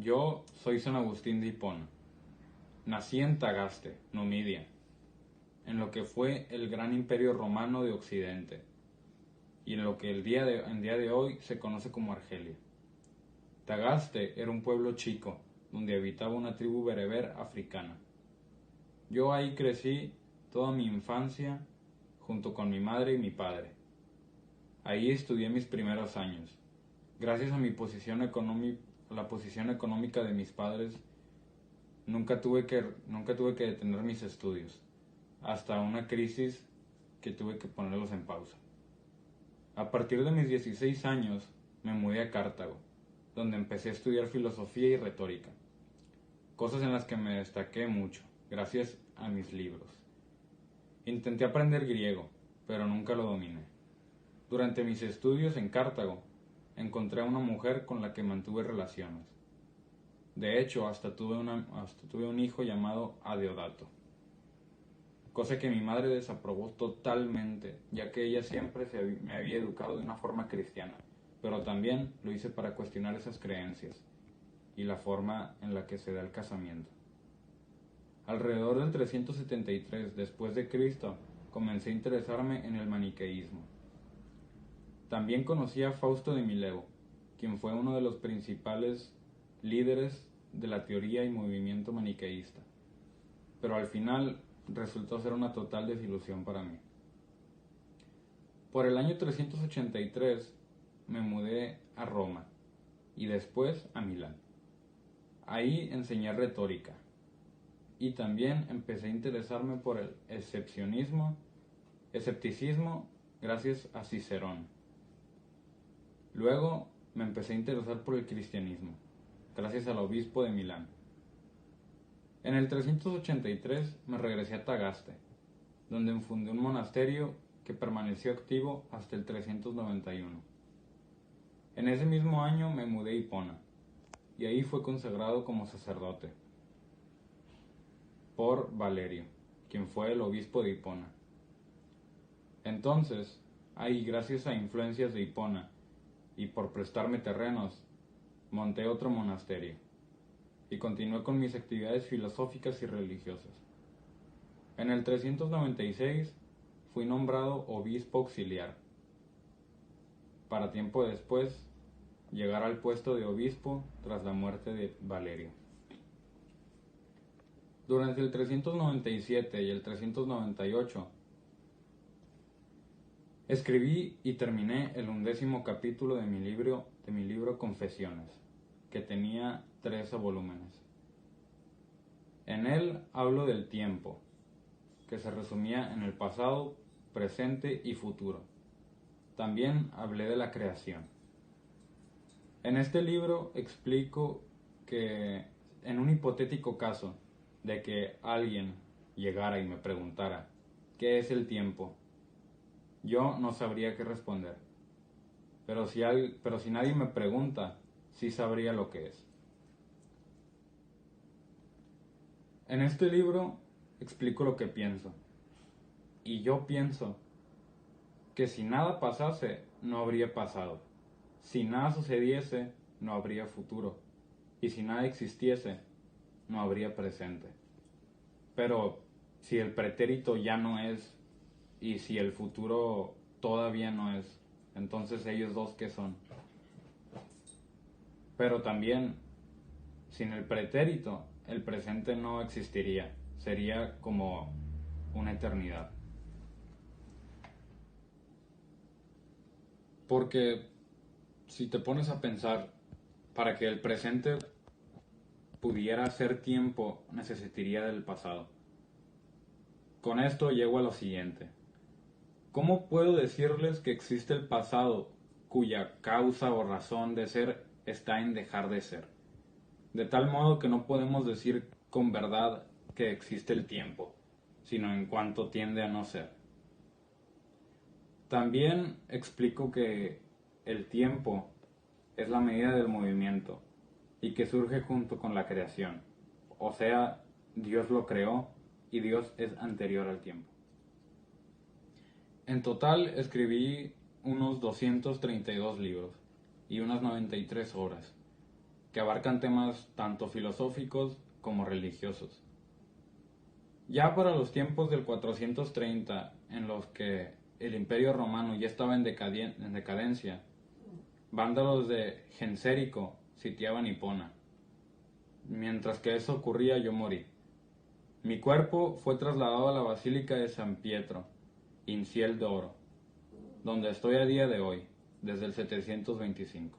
Yo soy San Agustín de Hipona. Nací en Tagaste, Numidia, en lo que fue el gran imperio romano de Occidente, y en lo que en día de hoy se conoce como Argelia. Tagaste era un pueblo chico, donde habitaba una tribu bereber africana. Yo ahí crecí toda mi infancia, junto con mi madre y mi padre. Ahí estudié mis primeros años. Gracias a la posición económica de mis padres, nunca tuve que detener mis estudios, hasta una crisis que tuve que ponerlos en pausa. A partir de mis 16 años me mudé a Cartago, donde empecé a estudiar filosofía y retórica, cosas en las que me destaqué mucho, gracias a mis libros. Intenté aprender griego, pero nunca lo dominé. Durante mis estudios en Cartago, encontré a una mujer con la que mantuve relaciones. De hecho, hasta tuve un hijo llamado Adeodato, cosa que mi madre desaprobó totalmente, ya que ella siempre me había educado de una forma cristiana, pero también lo hice para cuestionar esas creencias y la forma en la que se da el casamiento. Alrededor del 373 después de Cristo, comencé a interesarme en el maniqueísmo. También conocí a Fausto de Mileo, quien fue uno de los principales líderes de la teoría y movimiento maniqueísta, pero al final resultó ser una total desilusión para mí. Por el año 383 me mudé a Roma y después a Milán. Ahí enseñé retórica y también empecé a interesarme por el escepticismo gracias a Cicerón. Luego me empecé a interesar por el cristianismo, gracias al obispo de Milán. En el 383 me regresé a Tagaste, donde fundé un monasterio que permaneció activo hasta el 391. En ese mismo año me mudé a Hipona, y ahí fue consagrado como sacerdote por Valerio, quien fue el obispo de Hipona. Entonces, ahí, gracias a influencias de Hipona y por prestarme terrenos, monté otro monasterio y continué con mis actividades filosóficas y religiosas. En el 396 fui nombrado obispo auxiliar, para tiempo después llegar al puesto de obispo tras la muerte de Valerio. Durante el 397 y el 398 escribí y terminé el 11º capítulo de mi libro Confesiones, que tenía 13 volúmenes. En él hablo del tiempo, que se resumía en el pasado, presente y futuro. También hablé de la creación. En este libro explico que en un hipotético caso de que alguien llegara y me preguntara ¿qué es el tiempo?, yo no sabría qué responder. Pero si nadie me pregunta, sí sabría lo que es. En este libro explico lo que pienso. Y yo pienso que si nada pasase, no habría pasado. Si nada sucediese, no habría futuro. Y si nada existiese, no habría presente. Pero si el pretérito ya no es, y si el futuro todavía no es, entonces ellos dos, ¿qué son? Pero también, sin el pretérito, el presente no existiría. Sería como una eternidad. Porque si te pones a pensar, para que el presente pudiera ser tiempo, necesitaría del pasado. Con esto llego a lo siguiente. ¿Cómo puedo decirles que existe el pasado cuya causa o razón de ser está en dejar de ser? De tal modo que no podemos decir con verdad que existe el tiempo, sino en cuanto tiende a no ser. También explico que el tiempo es la medida del movimiento y que surge junto con la creación. O sea, Dios lo creó y Dios es anterior al tiempo. En total escribí unos 232 libros y unas 93 obras. que abarcan temas tanto filosóficos como religiosos. Ya para los tiempos del 430, en los que el Imperio Romano ya estaba en decadencia, vándalos de Gensérico sitiaban Hipona. Mientras que eso ocurría, yo morí. Mi cuerpo fue trasladado a la Basílica de San Pietro, Inciel d'Oro, donde estoy a día de hoy, desde el 725.